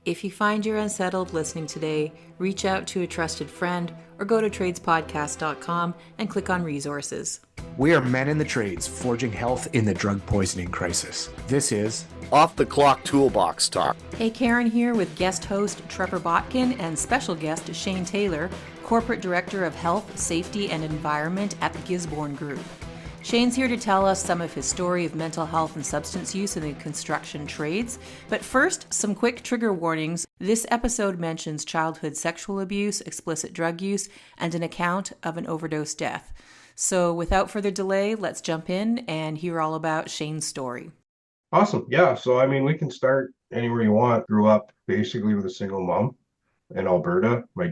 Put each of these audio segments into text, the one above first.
If you find you're unsettled listening today, reach out to a trusted friend or go to tradespodcast.com and click on resources. We are men in the trades, forging health in the drug poisoning crisis. This is Off the Clock Toolbox Talk. Hey, Karen here with guest host Trevor Botkin and special guest Shayne Taylor, Corporate Director of Health, Safety and Environment at the Gisborne Group. Shayne's here to tell us some of his story of mental health and substance use in the construction trades. But first, some quick trigger warnings. This episode mentions childhood sexual abuse, explicit drug use, and an account of an overdose death. So without further delay, let's jump in and hear all about Shayne's story. Awesome. Yeah. So, I mean, we can start anywhere you want. Grew up basically with a single mom in Alberta. My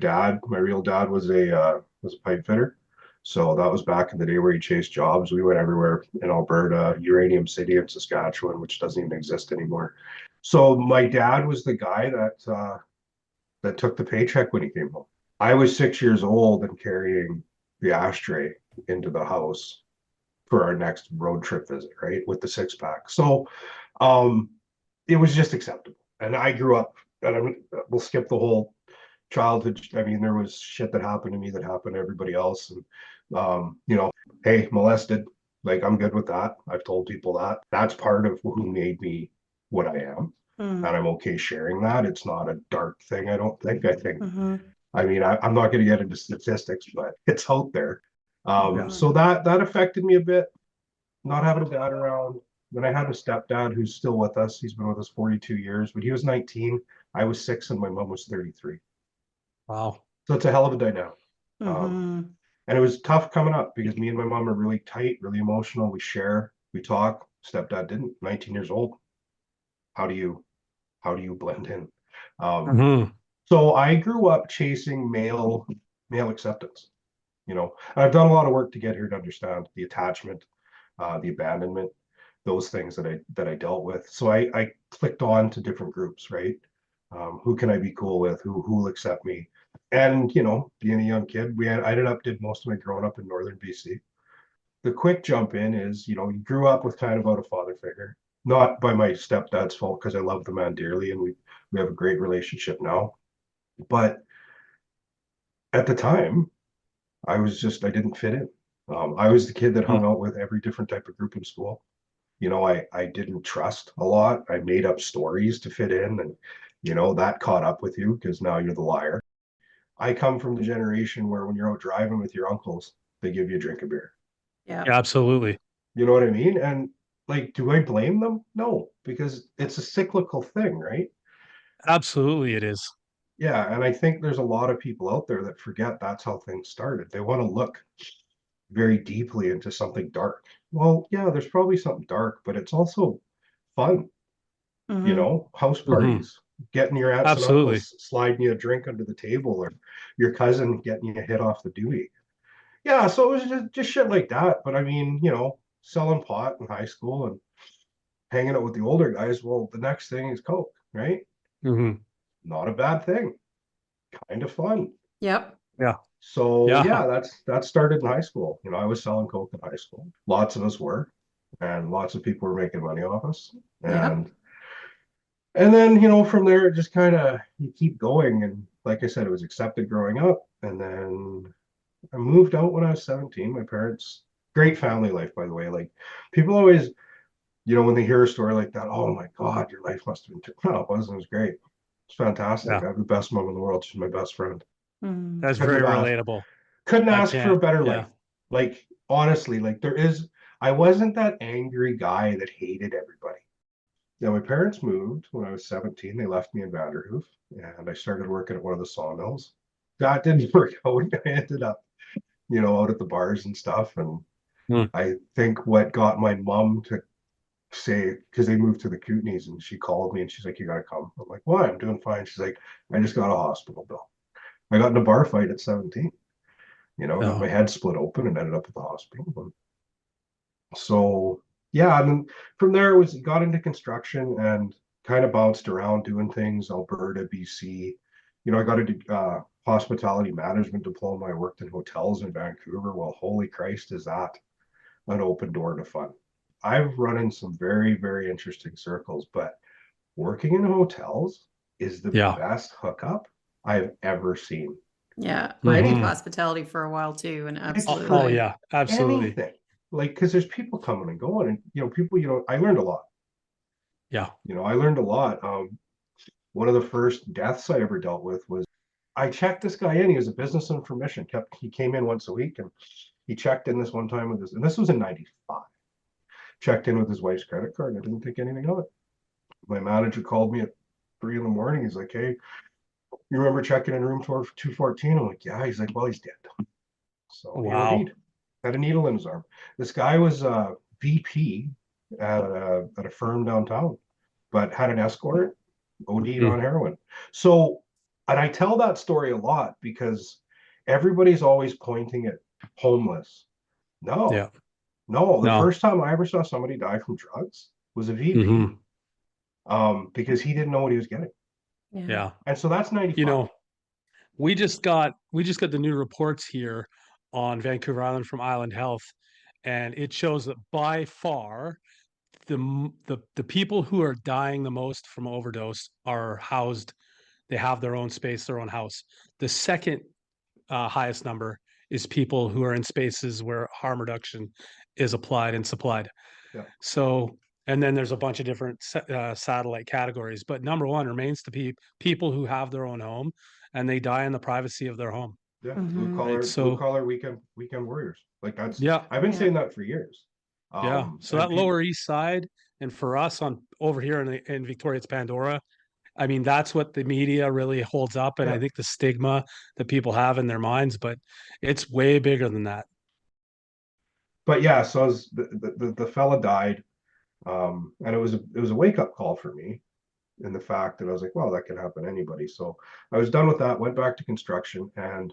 real dad was a pipe fitter. So that was back in the day where he chased jobs. We went everywhere in Alberta, Uranium City in Saskatchewan, which doesn't even exist anymore. So my dad was the guy that took the paycheck when he came home. I was 6 years old and carrying the ashtray into the house for our next road trip visit, right, with the six-pack. So it was just acceptable. And I grew up, and we'll skip the whole childhood. I mean, there was shit that happened to me that happened to everybody else. And, hey, molested, like, I'm good with that. I've told people that. That's part of who made me what I am. And I'm okay sharing that. It's not a dark thing, I don't think. I think, I mean, I'm not going to get into statistics, but it's out there. So that affected me a bit, not having a dad around. Then I had a stepdad who's still with us. He's been with us 42 years, but he was 19. I was 6 and my mom was 33. Wow. So it's a hell of a dynamic. And it was tough coming up because me and my mom are really tight, really emotional. We share, we talk. Stepdad didn't. 19 years old. How do you blend in? So I grew up chasing male acceptance. And I've done a lot of work to get here to understand the attachment, the abandonment, those things that I dealt with. So I clicked on to different groups, right? Who can I be cool with? Who will accept me? And being a young kid, I did most of my growing up in northern BC. The quick jump in is, you grew up with kind of out a father figure, not by my stepdad's fault, because I love the man dearly and we have a great relationship now. But at the time, I didn't fit in. I was the kid that hung out with every different type of group in school. I didn't trust a lot. I made up stories to fit in, and that caught up with you because now you're the liar. I come from the generation where when you're out driving with your uncles, they give you a drink of beer. Yeah. Absolutely. You know what I mean? And like, do I blame them? No, because it's a cyclical thing, right? Absolutely it is. Yeah, and I think there's a lot of people out there that forget that's how things started. They want to look very deeply into something dark. Well, yeah, there's probably something dark, but it's also fun. House parties, getting your aunts and Absolutely. uncles sliding you a drink under the table, or your cousin getting you a hit off the Dewey. Yeah, so it was just shit like that. But I mean, selling pot in high school and hanging out with the older guys. Well, the next thing is Coke, right? Not a bad thing. Kind of fun. Yep. Yeah. So Yeah. that started in high school. I was selling Coke in high school. Lots of us were, and lots of people were making money off us. And then, from there, it just kind of, you keep going. And like I said, it was accepted growing up. And then I moved out when I was 17. My parents, great family life, by the way. Like, people always, when they hear a story like that, oh my God, your life must have been, no, it wasn't. It was great. It's fantastic. Yeah. I have the best mom in the world. She's my best friend. That's very relatable. Couldn't ask for a better Yeah. life. Like, honestly, like I wasn't that angry guy that hated everybody. Now, my parents moved when I was 17. They left me in Vanderhoof, and I started working at one of the sawmills. That didn't work out. I ended up, out at the bars and stuff. And I think what got my mom to say, because they moved to the Kootenays, and she called me and she's like, you got to come. I'm like, why? I'm doing fine. She's like, I just got a hospital bill. I got in a bar fight at 17. Got my head split open and ended up at the hospital. So yeah, and then from there got into construction and kind of bounced around doing things, Alberta, BC. I got a hospitality management diploma. I worked in hotels in Vancouver. Well, holy Christ, is that an open door to fun. I've run in some very, very interesting circles, but working in hotels is the Yeah. best hookup I've ever seen. Yeah. I did Mhm. hospitality for a while too, and Oh, absolutely. yeah, absolutely. Anything. Like, because there's people coming and going, and people, I learned a lot. Yeah. I learned a lot. One of the first deaths I ever dealt with was I checked this guy in. He was a business information. He came in once a week, and he checked in this one time with and this was in '95. Checked in with his wife's credit card. I didn't think anything of it. My manager called me at 3 in the morning. He's like, "Hey, you remember checking in room 214?" I'm like, "Yeah." He's like, "Well, he's dead." So he Wow. OD'd. Had a needle in his arm. This guy was a VP at a firm downtown, but had an escort, OD'd Mm. on heroin. So, and I tell that story a lot because everybody's always pointing at homeless. No, Yeah. no. The No. first time I ever saw somebody die from drugs was a VP, Mhm. because he didn't know what he was getting. Yeah. Yeah. And so that's You 95. know, we just got the new reports here on Vancouver Island from Island Health, and it shows that by far the people who are dying the most from overdose are housed. They have their own space, their own house. The second highest number is people who are in spaces where harm reduction is applied and supplied. Yeah. So, and then there's a bunch of different satellite categories, but number one remains to be people who have their own home and they die in the privacy of their home. Yeah, Mhm. Right. blue So, collar weekend warriors. Like that's yeah, I've been Yeah. saying that for years. yeah. So And that people, Lower East Side, and for us on over here in Victoria, it's Pandora. I mean, that's what the media really holds up, and I yeah. think the stigma that people have in their minds, but it's way bigger than that. But yeah, so the fella died, and it was a wake up call for me in the fact that I was like, well, that can happen to anybody. So I was done with that, went back to construction, and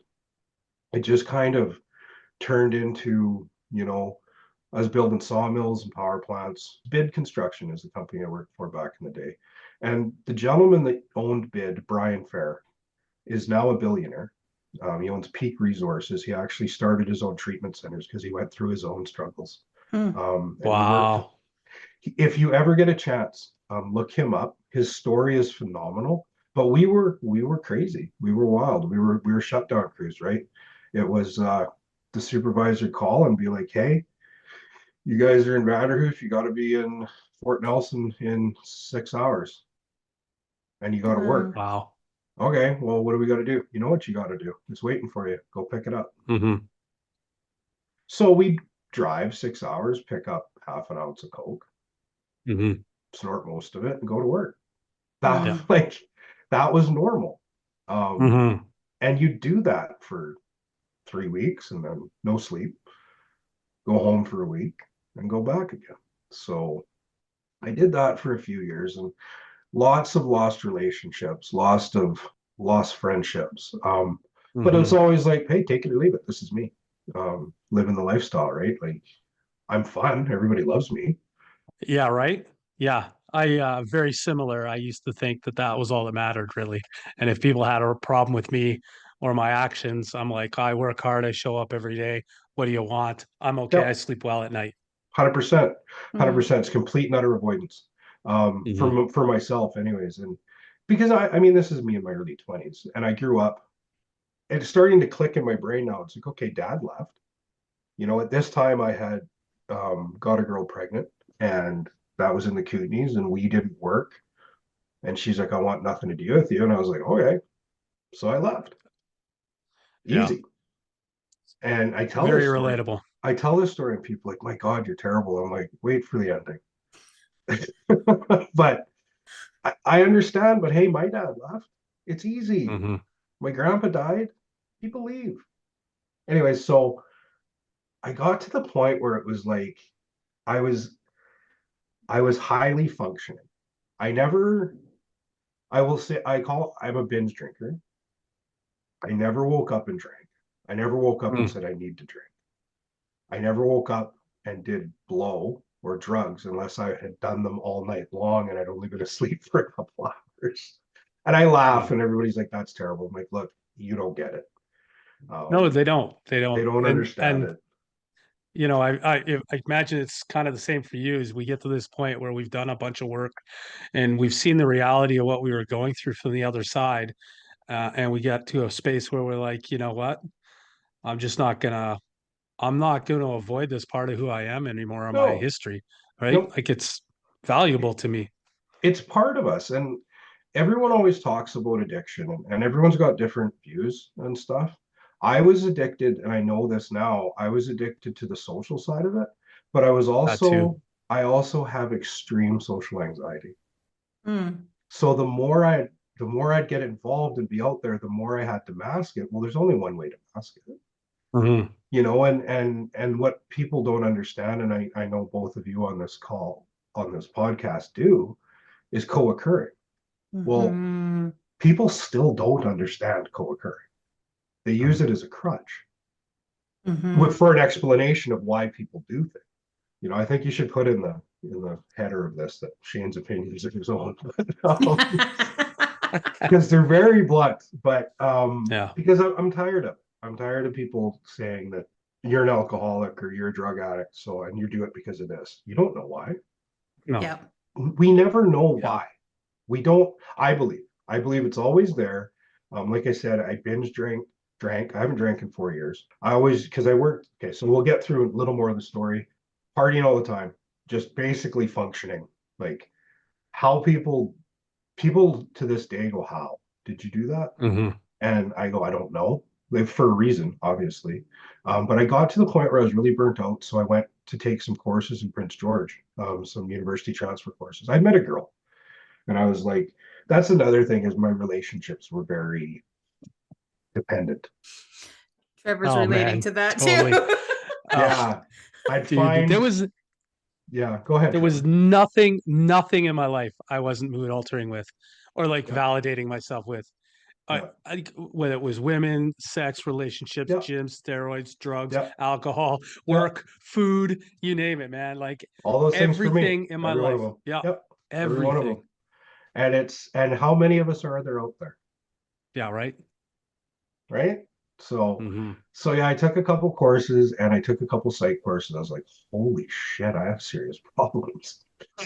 it just kind of turned into, I was building sawmills and power plants. Bid Construction is the company I worked for back in the day. And the gentleman that owned Bid, Brian Fair, is now a billionaire. He owns Peak Resources. He actually started his own treatment centers because he went through his own struggles. Hmm. And he worked. Wow. If you ever get a chance, look him up. His story is phenomenal. But we were crazy. We were wild. We were shutdown crews, right? It was the supervisor call and be like, "Hey, you guys are in Vanderhoof. You got to be in Fort Nelson in 6 hours, and you got to Wow. work." Wow. Okay, well, what do we got to do? You know what you got to do. It's waiting for you. Go pick it up. Mm-hmm. So we drive 6 hours, pick up half an ounce of Coke, Mm-hmm. snort most of it, and go to work. Yeah. That like that was normal. Um, Mm-hmm. and you do that for 3 weeks and then no sleep, go home for a week and go back again. So I did that for a few years and lots of lost relationships, lost friendships. But it's Mm-hmm. always like, hey, take it or leave it. This is me. Living the lifestyle, right? Like I'm fun. Everybody loves me. Yeah, right. Yeah. I very similar. I used to think that that was all that mattered really. And if people had a problem with me or my actions, I'm like, I work hard, I show up every day. What do you want? I'm okay. I Yep. sleep well at night. 100%. Hmm. 100%. It's complete and utter avoidance. Mm-hmm. For myself anyways. And because I mean, this is me in my early 20s and I grew up, it's starting to click in my brain now. It's like, okay, dad left. At this time I had got a girl pregnant and that was in the Kootenays and we didn't work. And she's like, I want nothing to do with you. And I was like, okay. So I left. Yeah. Easy. And Very relatable. I tell this story and people are like, my God, you're terrible. I'm like, wait for the ending. But I understand, but hey, my dad left. It's easy. Mm-hmm. My grandpa died. People leave. Anyway, so I got to the point where it was like I was I was highly functioning. I never I will say I'm a binge drinker. I never woke up and drank. I never woke up and Mm. said I need to drink. I never woke up and did blow or drugs unless I had done them all night long and I'd only been asleep for a couple hours. And I laugh Yeah. and everybody's like, that's terrible. I'm like, look, you don't get it. No, Um, they don't. They they don't. don't And understand it. you know, I imagine it's kind of the same for you as we get to this point where we've done a bunch of work and we've seen the reality of what we were going through from the other side. And we get to a space where we're like, you know what? I'm just not gonna, I'm not gonna avoid this part of who I am anymore in my No, history, right? no, Like it's valuable to me. it's part of us. And everyone always talks about addiction, and everyone's got different views and stuff. I was addicted, and I know this now, I was addicted to the social side of it, but That too. I also have extreme social anxiety. Mm. So the more I'd get involved and be out there, the more I had to mask it. Well, there's only one way to mask it, Mhm. you know, and what people don't understand, and I know both of you on this call, on this podcast do, is co-occurring. Well, Mhm. people still don't understand co-occurring. They use it as a crutch Mhm. for an explanation of why people do things. You know, I think you should put in the header of this that Shayne's opinions are his own. Because they're very blunt, but Yeah. because I'm tired of it. I'm tired of people saying that you're an alcoholic or you're a drug addict, so and you do it because of this. You don't know why. No. Yeah. We never know Yeah. why. We don't. I believe it's always there. Like I said, I binge drank. I haven't drank in 4 years. I always, because I worked. Okay, so we'll get through a little more of the story. Partying all the time, just basically functioning. Like how people to this day go, how did you do that? Hmm. And I go, I don't know. Like, for a reason, obviously. But I got to the point where I was really burnt out. So I went to take some courses in Prince George, some university transfer courses. I met a girl, and I was like, that's another thing, is my relationships were very dependent. Trevor's Oh relating man, to that too. totally. Uh, Yeah. I'd dude, find, yeah, go ahead, there was Trevor. nothing in my life I wasn't mood altering with, or like Yeah, validating myself with. yeah, Whether it was women, sex, relationships, yeah, gym, steroids, drugs, yeah, alcohol, yeah. work, food, you name it, man. Like All those things for me, everything in my every one of life. them. Yeah, Yep, every one of them. everything. And how many of us are there out there? Yeah, right. Right? So, Hmm. so yeah, I took a couple courses and I took a couple psych courses. I was like, holy shit, I have serious problems.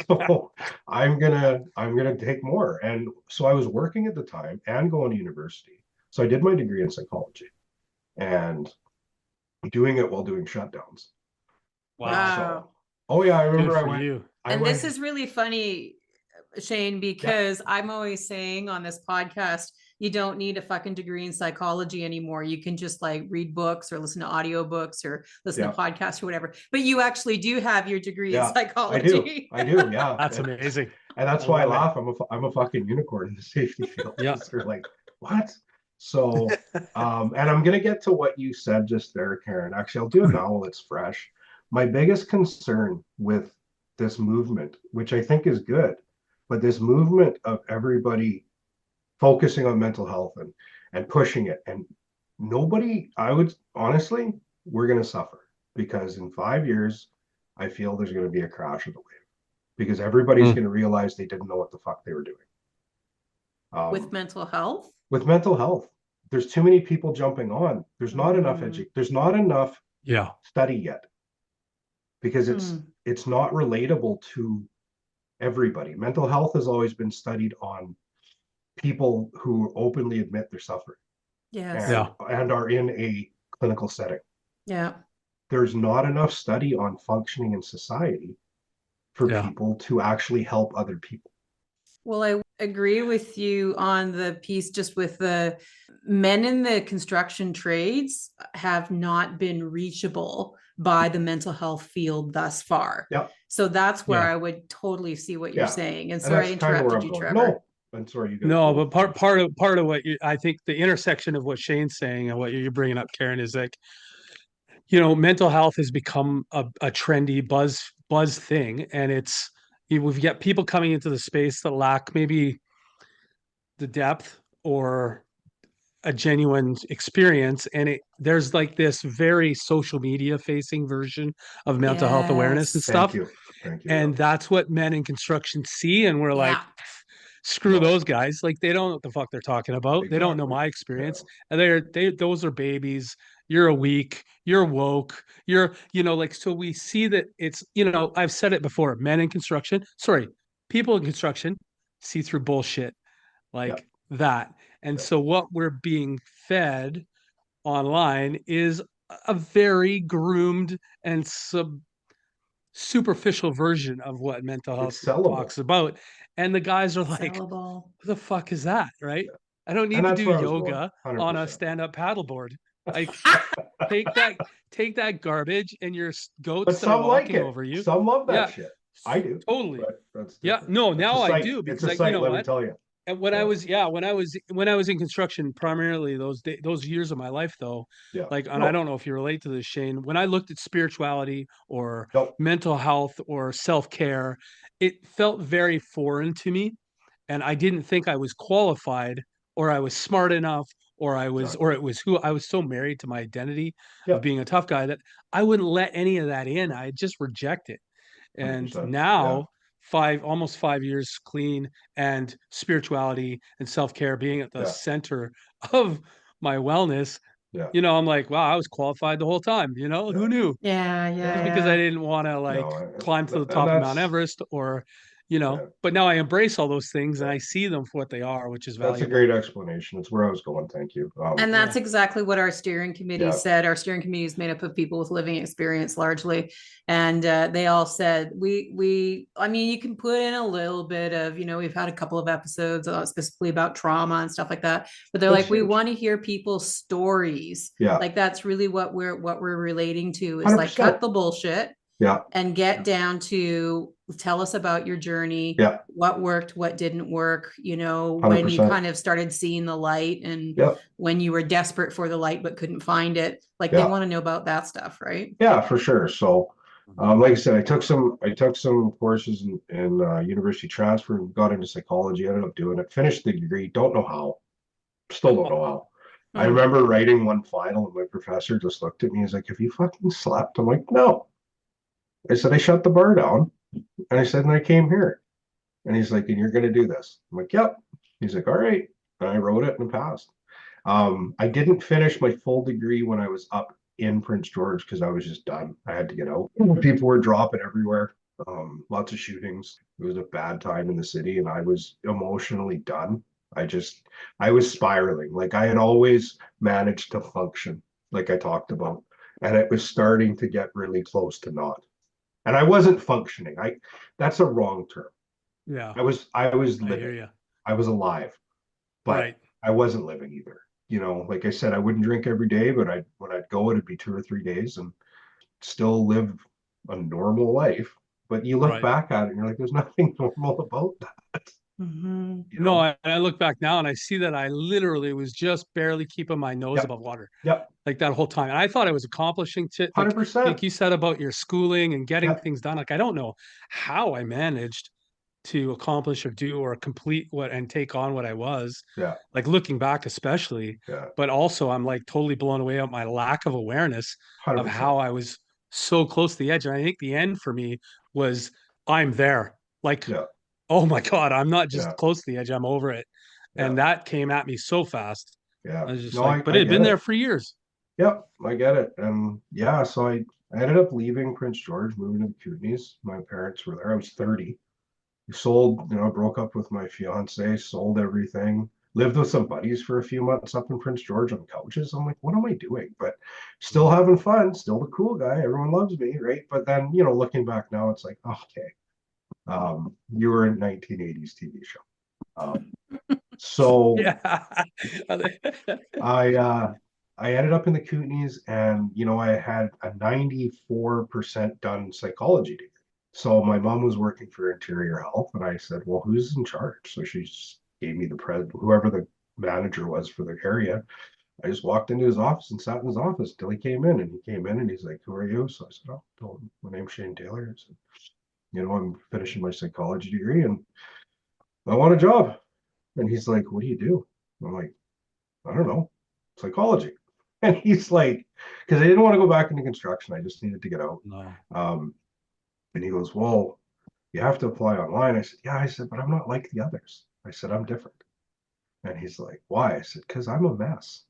So I'm gonna take more. And so I was working at the time and going to university. So I did my degree in psychology and doing it while doing shutdowns. Wow, So, Wow. oh yeah, I good remember for you. I And this went, is really funny, Shayne, yeah, because I'm always saying on this podcast, you don't need a fucking degree in psychology anymore. You can just like read books or listen to audiobooks or listen yeah, to podcasts or whatever. But you actually do have your degree in yeah, psychology. I do, yeah. That's amazing. And I that's why I love it. laugh. I'm a fucking unicorn in the safety field, Yeah. because they're like, what? So, and I'm gonna get to what you said just there, Karen. Actually, I'll do it now while it's fresh. My biggest concern with this movement, which I think is good, but this movement of everybody focusing on mental health and pushing it, and nobody, I would honestly, we're gonna suffer, because in 5 years, I feel there's gonna be a crash of the wave, because everybody's Mm. going to realize they didn't know what the fuck they were doing. With Um, mental health. with mental health, there's too many people jumping on. Mm. There's not enough Yeah. study yet, because Hmm. it's not relatable to everybody. Mental health has always been studied on people who openly admit they're suffering Yes. Yeah. and are in a clinical setting. Yeah. There's not enough study on functioning in society for Yeah. people to actually help other people. Well, I agree with you on the piece, just with the men in the construction trades have not been reachable by the mental health field thus far. Yeah, So that's where Yeah. I would totally see what you're yeah, saying. And and sorry I that's kind of where interrupted I'm you, going. Trevor. No, I'm sorry, you guys No, both. but part of what you, I think the intersection of what Shane's saying and what you're bringing up, Karen, is like, you know, mental health has become a trendy buzz thing, and we've got people coming into the space that lack maybe the depth or a genuine experience, and there's like this very social media facing version of mental health awareness and Yes. Thank stuff, you. Thank you. and that's what men in construction see, and we're like, Yeah. screw No, those guys. Like they don't know what the fuck they're talking about. They don't know exactly. my Yeah. experience. And those are babies. you're a weak, you're woke, you're, like, so we see that it's, I've said it before, people in construction see through bullshit Yeah. like that. And Yeah. so what we're being fed online is a very groomed and superficial version of what mental health It's sellable. talks about. And the guys are like, Sellable. what the fuck is that? Right. Yeah. I don't And need to that's do where I was going. yoga on a 100%. stand-up paddleboard. Like, take that garbage and your But goats that are some like walking it. over you. Some love that Yeah, shit. I do. totally. But that's Yeah, different. no, It's a now I site. do, It's because a you site, know let me what? tell you. And when Yeah. I was in construction, primarily those years of my life, though, Yeah. like, and I No. don't know if you relate to this, Shayne, when I looked at spirituality or No. mental health or self-care, it felt very foreign to me. And I didn't think I was qualified, or I was smart enough, or Exactly. it was who I was, so married to my identity of Yeah. being a tough guy that I wouldn't let any of that in. I just reject it. And 100%. Yeah. now, almost 5 years clean, and spirituality and self-care being at the Yeah. center of my wellness, Yeah. I'm like, wow, I was qualified the whole time. Yeah. Who knew? Yeah, Just yeah, because I yeah. didn't want to, like, No. climb to the And top of Mount that's, Everest, or, yeah. but now I embrace all those things and Yeah. I see them for what they are, which is That's a valuable. great explanation. It's where I was going. Thank you. And Yeah. that's exactly what our steering committee Yeah. said. Our steering committee is made up of people with living experience largely. And they all said, I mean, you can put in a little bit of, we've had a couple of episodes specifically about trauma and stuff like that, but they're That's like, we huge. want to hear people's stories. Yeah. Like, that's really what we're relating to, is like, 100%. cut the bullshit Yeah. and get down to tell us about your journey. Yeah. What worked, what didn't work, when you 100%. kind of started seeing the light, and Yeah. when you were desperate for the light but couldn't find it. Like, they Yeah. want to know about that stuff, right? Yeah, for sure. So, like I said, I took some courses in university transfer and got into psychology. Ended up doing it. Finished the degree. Don't know how. Still don't know how. I Hmm. remember writing one final, and my professor just looked at me. He's like, "Have you fucking slept?" I'm like, "No." I said, "I shut the bar down," and I said, "And I came here." And he's like, "And you're going to do this?" I'm like, "Yep." He's like, "All right." And I wrote it and passed. I didn't finish my full degree when I was up in Prince George because I was just done. I had to get out. People were dropping everywhere. Lots of shootings. It was a bad time in the city, and I was emotionally done. I was spiraling. Like, I had always managed to function, like I talked about, and it was starting to get really close to not. And I wasn't functioning. That's a wrong term. Yeah. I was I hear living. you. I was alive, but Right. I wasn't living either. Like I said, I wouldn't drink every day, but when I'd go, it'd be 2 or 3 days and still live a normal life. But you look Right. back at it and you're like, there's nothing normal about that. Mhm. No, I look back now and I see that I literally was just barely keeping my nose Yep. above water, Yep. like, that whole time. And I thought I was accomplishing shit. Like 100%. you said about your schooling and getting Yep. things done. Like, I don't know how I managed to accomplish or do or complete what and take on what I was, Yeah. like, looking back, especially. Yeah. But also, I'm like totally blown away at my lack of awareness of 100%. how I was so close to the edge. And I think the end for me was, I'm there. Like, Yeah. oh my God, I'm not just Yeah. close to the edge, I'm over it. Yeah. And that came at me so fast. Yeah. I was just No, like, but I it had been get there it. for years. Yep. I get it. And yeah, so I ended up leaving Prince George, moving to the Kootenays. My parents were there. I was 30. Sold, broke up with my fiance, sold everything, lived with some buddies for a few months up in Prince George on couches. I'm like, what am I doing? But still having fun, still the cool guy. Everyone loves me, right? But then, looking back now, it's like, okay, you were in 1980s TV show. So Yeah. I ended up in the Kootenays, and I had a 94% done psychology degree. So my mom was working for Interior Health, and I said, "Well, who's in charge?" So she just gave me whoever the manager was for the area. I just walked into his office and sat in his office until he came in, and he came in and he's like, "Who are you?" So I said, "Oh, told him my name's Shayne Taylor." I said, "I'm finishing my psychology degree and I want a job." And he's like, "What do you do?" I'm like, "I don't know, psychology." And he's like, because I didn't want to go back into construction, I just needed to get out. No. And he goes, "Well, you have to apply online." I said, "Yeah." I said, "But I'm not like the others." I said, "I'm different." And he's like, "Why?" I said, "Because I'm a mess."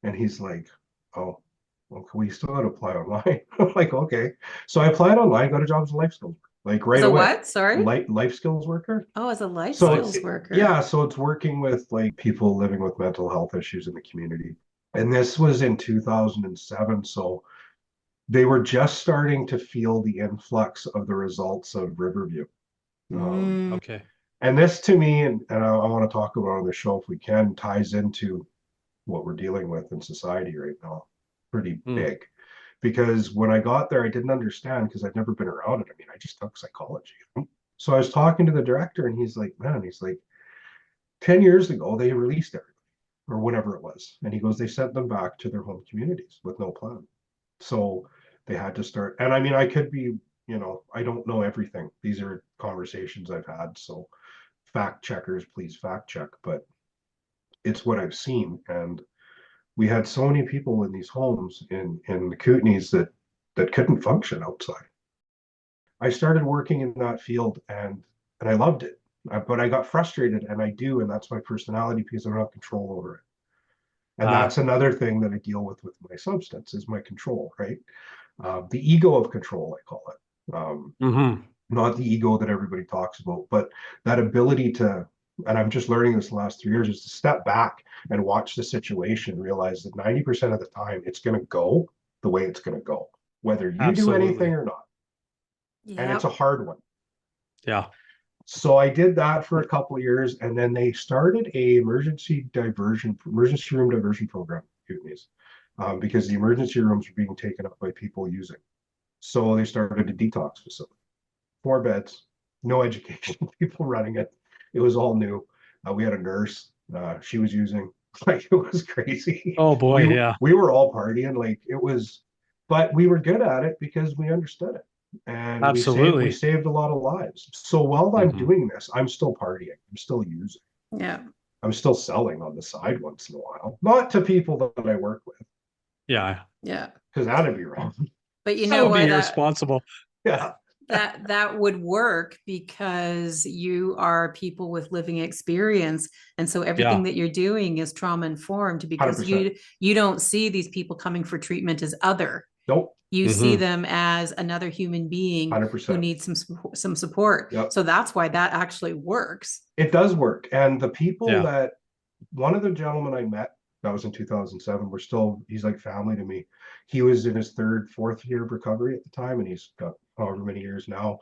And he's like, "Oh, well, we still got to apply online. I'm like, okay. So I applied online, got a job as a life skills, like right As a away. what? Sorry. Life skills worker. Oh, as a life So skills worker. yeah, so it's working with like people living with mental health issues in the community. And this was in 2007. So they were just starting to feel the influx of the results of Riverview. Mm. Okay. And this to me, and I want to talk about on the show if we can, ties into what we're dealing with in society right now. Pretty big. Because when I got there, I didn't understand because I'd never been around it. I mean, I just took psychology. So I was talking to the director and he's like, man, he's like, 10 years ago, they released everybody or whatever it was. And he goes, they sent them back to their home communities with no plan. So they had to start. And I mean, I could be, I don't know everything. These are conversations I've had. So fact checkers, please fact check. But it's what I've seen. And we had so many people in these homes in the Kootenays that couldn't function outside. I started working in that field and I loved it. But I got frustrated, and I do, and that's my personality because I don't have control over it. And that's another thing that I deal with my substance is my control, right? The ego of control, I call it. Not the ego that everybody talks about, but that ability to, and I'm just learning this the last 3 years, is to step back and watch the situation, realize that 90% of the time it's going to go the way it's going to go, whether you do anything or not. And it's a hard one. Yeah. So I did that for a couple of years, and then they started a emergency room diversion program, because the emergency rooms were being taken up by people using. So they started a detox facility, 4 beds, no education, people running it. It was all new. We had a nurse, she was using, like it was crazy. Oh boy, yeah. We were all partying, like it was, but we were good at it because we understood it. And Absolutely. we saved a lot of lives. So while I'm doing this, I'm still partying. I'm still using. Yeah. I'm still selling on the side once in a while. Not to people that I work with. Yeah. Yeah. Because that'd be wrong. But you That know would be what? irresponsible. Yeah. That would work because you are people with living experience, and so everything that you're doing is trauma informed because 100%. you don't see these people coming for treatment as other. Nope. You see them as another human being 100%. who needs some support. Yep. So that's why that actually works. It does work. And the people that, one of the gentlemen I met, that was in 2007, he's like family to me. He was in his 3rd, 4th year of recovery at the time, and he's got however many years now.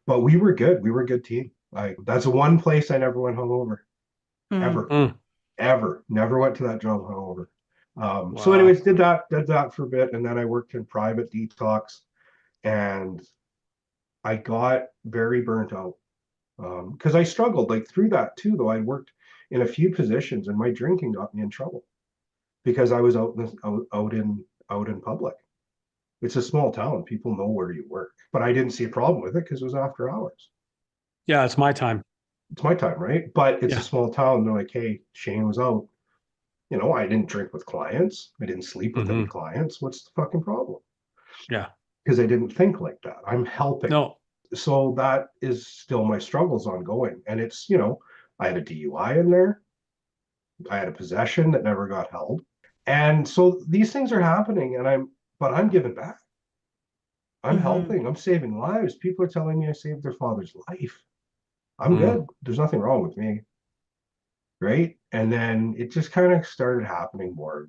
But we were good. We were a good team. That's the one place I never went hungover. Ever. Never went to that job hungover. So anyways, did that for a bit. And then I worked in private detox, and I got very burnt out. Because I struggled like through that too, though. I worked in a few positions and my drinking got me in trouble because I was out in public. It's a small town. People know where you work, but I didn't see a problem with it because it was after hours. Yeah, it's my time. It's my time, right? But it's a small town. They're like, hey, Shayne was out. I didn't drink with clients. I didn't sleep with any clients. What's the fucking problem? Yeah. Because I didn't think like that. I'm helping. No. So that is still my struggles ongoing. And it's, I had a DUI in there. I had a possession that never got held. And so these things are happening, but I'm giving back. I'm helping. I'm saving lives. People are telling me I saved their father's life. I'm good. There's nothing wrong with me. Right. And then it just kind of started happening more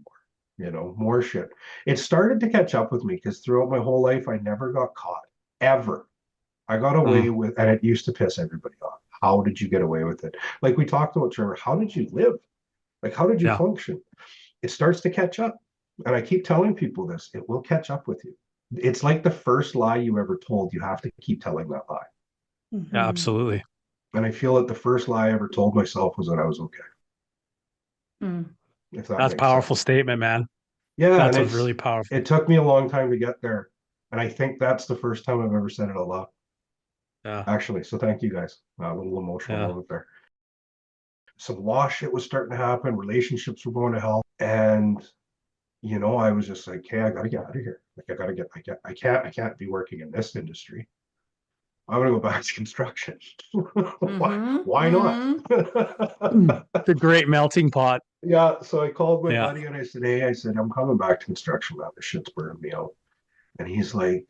and more, more shit. It started to catch up with me because throughout my whole life, I never got caught, ever. I got away with, and it used to piss everybody off. How did you get away with it? Like we talked about, Trevor, how did you live? Like, how did you function? It starts to catch up. And I keep telling people this, it will catch up with you. It's like the first lie you ever told. You have to keep telling that lie. Yeah, absolutely. And I feel that the first lie I ever told myself was that I was okay. If that's a powerful statement, man. Yeah. That's a really powerful. It took me a long time to get there. And I think that's the first time I've ever said it out loud. Yeah. Actually. So thank you guys. A little emotional moment there. Some law shit was starting to happen. Relationships were going to hell. And, I was just like, hey, I got to get out of here. Like, I can't be working in this industry. I'm going to go back to construction. Why not? The great melting pot. Yeah, so I called my Yeah. buddy and I said, hey, I said, I'm coming back to construction now. This shit's burning me out. And he's like,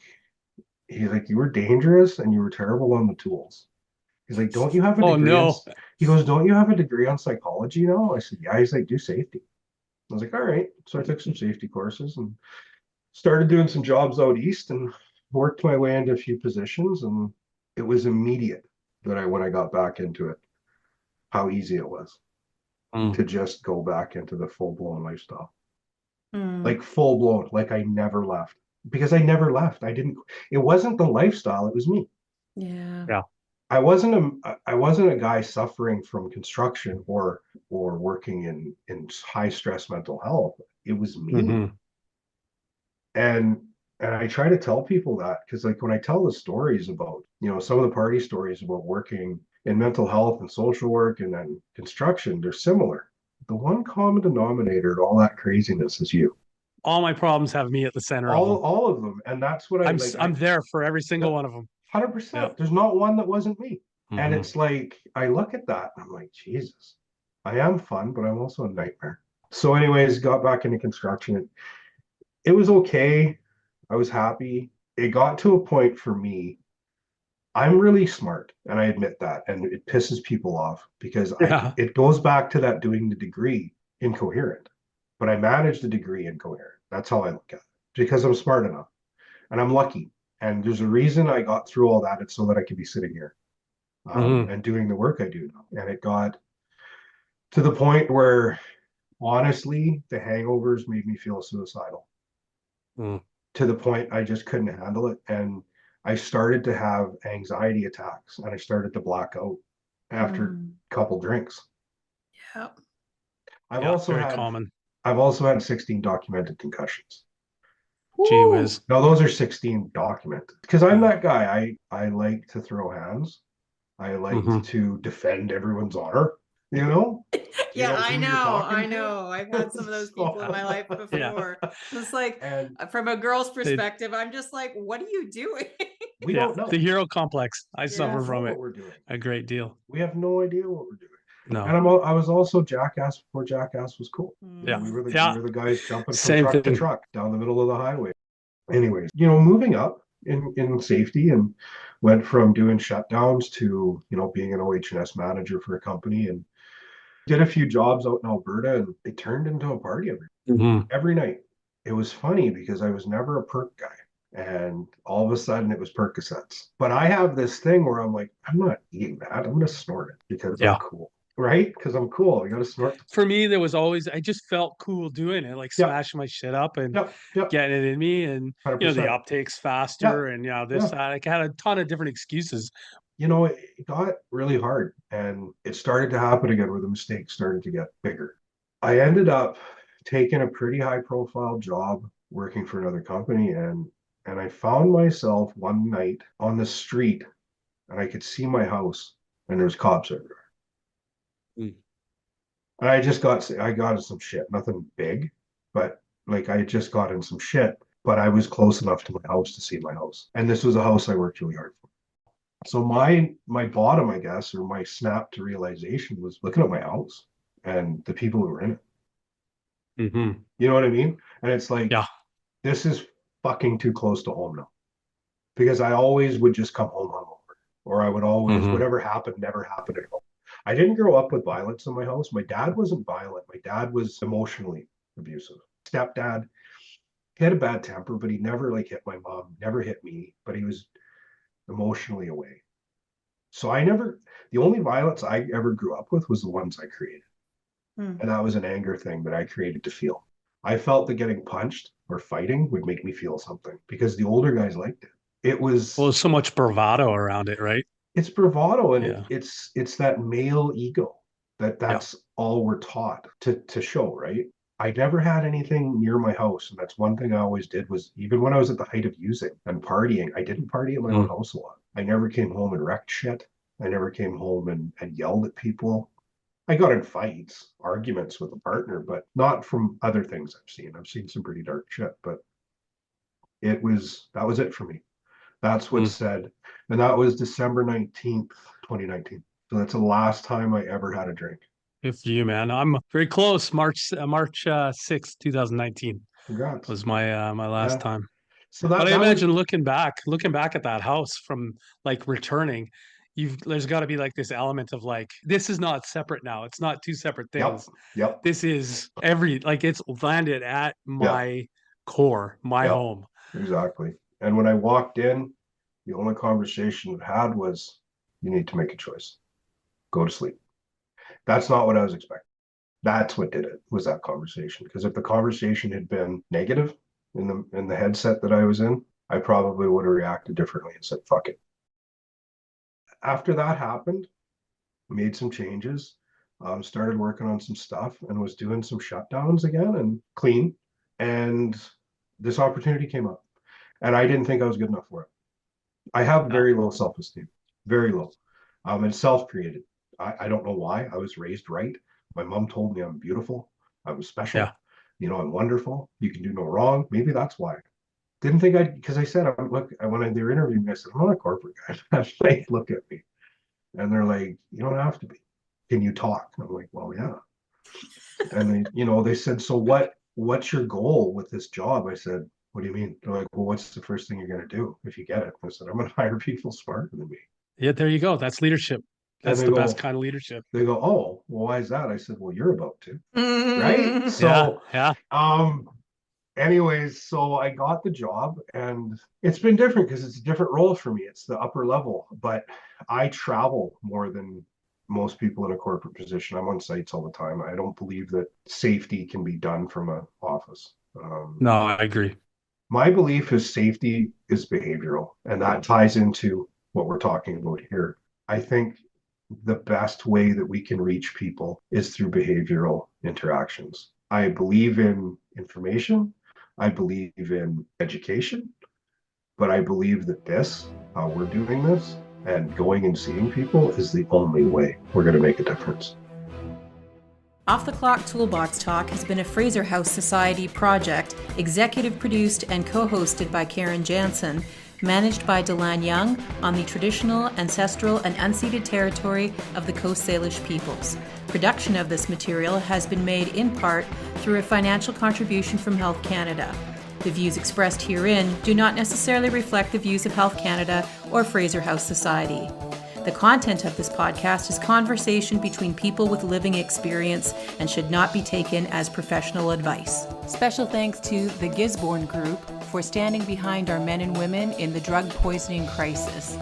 you were dangerous and you were terrible on the tools. He's like, don't you have a Oh degree in, no. he goes, don't you have a degree on psychology now? I said, yeah. He's like, do safety. I was like, all right. So I took some safety courses and started doing some jobs out east and worked my way into a few positions. And it was immediate when I got back into it, how easy it was Mm. to just go back into the full blown lifestyle. Mm. Like full blown, like I never left because I never left. It wasn't the lifestyle, it was me. Yeah. Yeah. I wasn't a guy suffering from construction or working in high stress mental health. It was me. Hmm. And I try to tell people that because like when I tell the stories about, some of the party stories about working in mental health and social work and then construction, they're similar. The one common denominator to all that craziness is you. All my problems have me at the center of all them. all of them, and that's what I like. I'm there for every Yeah, single one of them. Yeah. 100%. There's not one that wasn't me. And Hmm. it's like I look at that and I'm like, Jesus, I am fun, but I'm also a nightmare. So anyways, got back into construction. It was okay. I was happy. It got to a point for me. I'm really smart, and I admit that, and it pisses people off because Yeah. it goes back to that doing the degree incoherent. But I managed the degree incoherent. That's how I look at it because I'm smart enough and I'm lucky. And there's a reason I got through all that. It's so that I could be sitting here Hmm. and doing the work I do now. And it got to the point where, honestly, the hangovers made me feel suicidal Mm. to the point I just couldn't handle it. And I started to have anxiety attacks and I started to black out after Mm. a couple drinks. Yeah. I've Yeah. also Very had common. I've also had 16 documented concussions. Gee Woo. whiz. Now those are 16 documented because I'm Yeah. that guy. I like to throw hands. I liked Hmm. to defend everyone's honor, you know? You Yeah, know I who you're know. talking I to? know. I've had some of those So people in my life Yeah. before. It's like, and from a girl's They, perspective, I'm just like, what are you doing? we yeah. don't The know. hero complex. I We suffer don't Yes. know from what it we're doing. a great deal. We have no idea what we're doing. And No. I was also jackass before jackass was cool. Yeah. We were the we Yeah. were the guys jumping from Same truck to thing. truck down the middle of the highway. Anyways, moving up in safety and went from doing shutdowns to, being an OH&S manager for a company and did a few jobs out in Alberta and it turned into a party Hmm. every night. It was funny because I was never a perk guy. And all of a sudden it was Percocets. But I have this thing where I'm like, I'm not eating that. I'm going to snort it because I'm Yeah. cool. Right? Because I'm cool. I got to snort. For me, there was always, I just felt cool doing it, like Yep. smashing my shit up and Yep. Yep. getting it in me. And, the 100%. uptake's Yeah. faster and, this, Yeah. that. Like, I had a ton of different excuses. It got really hard and it started to happen again where the mistakes started to get bigger. I ended up taking a pretty high profile job working for another company and I found myself one night on the street and I could see my house and there's cops everywhere. Mm. And I got in some shit, nothing big, but like I just got in some shit, but I was close enough to my house to see my house. And this was a house I worked really hard for. So my bottom, I guess, or my snap to realization was looking at my house and the people who were in it. Hmm. You know what I mean? And it's like, Yeah. this is fucking too close to home now. Because I always would just come home hungover. Or I would always, Hmm. whatever happened, never happened at home. I didn't grow up with violence in my house. My dad wasn't violent. My dad was emotionally abusive. Stepdad, he had a bad temper, but he never like hit my mom, never hit me, but he was emotionally away. So the only violence I ever grew up with was the ones I created. Hmm. And that was an anger thing that I created to feel. I felt that getting punched or fighting would make me feel something because the older guys liked it. It Well, was, there's so much bravado around it, right? it's bravado and Yeah. it's that male ego Yeah. that's all we're taught to show, right? I never had anything near my house. And that's one thing I always did was even when I was at the height of using and partying, I didn't party at my own Mm. house a lot. I never came home and wrecked shit. I never came home and yelled at people. I got in fights, arguments with a partner, but not from other things I've seen. I've seen some pretty dark shit, but that was it for me. That's what Mm. said. And that was December 19th, 2019. So that's the last time I ever had a drink. Good for you, man. I'm very close. March 6th, 2019 Congrats. was my my last Yeah. time. So But I that was, imagine looking back at that house from like returning, there's got to be like this element of like, this is not separate now. It's not two separate yep, things. yep, This is like it's landed at yeah, my core, my yep, home. exactly. And when I walked in, the only conversation I had was, you need to make a choice. Go to sleep. That's not what I was expecting. That's what did it, was that conversation. Because if the conversation had been negative in the headset that I was in, I probably would have reacted differently and said, fuck it. After that happened, made some changes, started working on some stuff and was doing some shutdowns again and clean. And this opportunity came up. And I didn't think I was good enough for it. I have Yeah. very low self-esteem, very low. It's self-created. I don't know why. I was raised right. My mom told me I'm beautiful. I'm special. Yeah. I'm wonderful. You can do no wrong. Maybe that's why. Didn't think because I said, look, when they were interviewing me, I said, I'm not a corporate guy. They look at me and they're like, you don't have to be. Can you talk? And I'm like, well, yeah. And they said, so what's your goal with this job? I said, what do you mean? They're like, well, what's the first thing you're going to do if you get it? I said, I'm going to hire people smarter than me. Yeah, there you go. That's leadership. And That's the best kind of leadership. they go, oh, well, why is that? I said, well, you're about to, right? Yeah, So, yeah. anyways, so I got the job and it's been different because it's a different role for me. It's the upper level, but I travel more than most people in a corporate position. I'm on sites all the time. I don't believe that safety can be done from an office. No, I agree. My belief is safety is behavioral, and that ties into what we're talking about here. I think the best way that we can reach people is through behavioral interactions. I believe in information. I believe in education, but I believe that how we're doing this and going and seeing people is the only way we're going to make a difference. Off the Clock Toolbox Talk has been a Fraser House Society project, executive produced and co-hosted by Karen Jansen, managed by Delan Young on the traditional, ancestral, and unceded territory of the Coast Salish peoples. Production of this material has been made in part through a financial contribution from Health Canada. The views expressed herein do not necessarily reflect the views of Health Canada or Fraser House Society. The content of this podcast is conversation between people with living experience and should not be taken as professional advice. Special thanks to the Gisborne Group for standing behind our men and women in the drug poisoning crisis.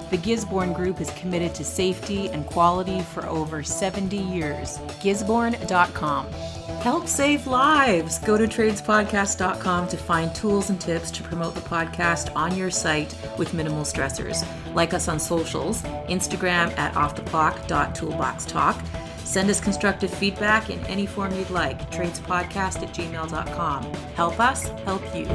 The Gisborne Group is committed to safety and quality for over 70 years. Gisborne.com. Help save lives. Go to tradespodcast.com to find tools and tips to promote the podcast on your site with minimal stressors. Like us on socials, Instagram at offtheclock.toolboxtalk. Send us constructive feedback in any form you'd like. tradespodcast@gmail.com. Help us, help you.